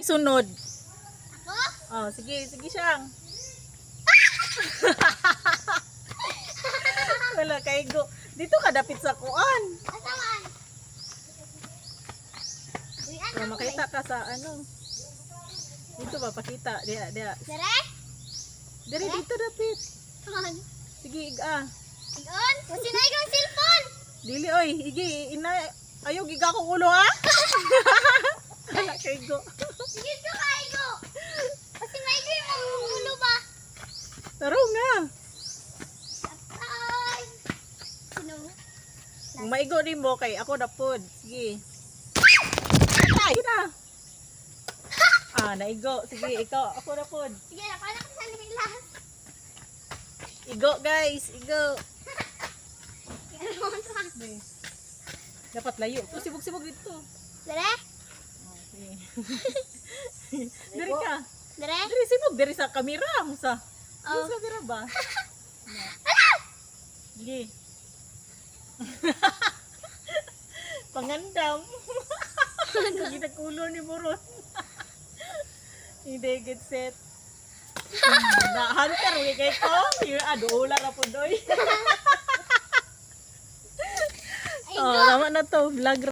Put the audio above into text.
Isunod. Ako? Oh, sige, sige siyang. Wala kay go. Dito ka dapit sa kuan. Asaman? Uy, Para makita ka sa ano. Dito ba pakita? Dia, dia. Dere? Diri dito dapit. Saan? Sige, iga. Iyon? Kasi na ikaw cellphone. Dili oy, igi ina ayo giga ko ulo ha. Wala kay go. Sige ka kaigo. Kasi may ikaw yung ulo ba? Taro nga. Ay. Sino? Kung maigo din mo kay ako na pod. Sige. Ay na. Ah, naigo. Sige, ikaw ako na pod. Sige, paano ka sa nilas? Igo guys, igo. Be. Dapat layo. To sibog-sibog dito. Dere? Okay. Diri ka. Dere? Diri sibog diri sa kamera mo sa. Oh. Sa kamera ba? Sige. Pangandam. Lagi nagkulo ni Buron. Hindi get set. Na hunter we kay ko. Yung adola ra po doy. Oh, tama na to. Vlog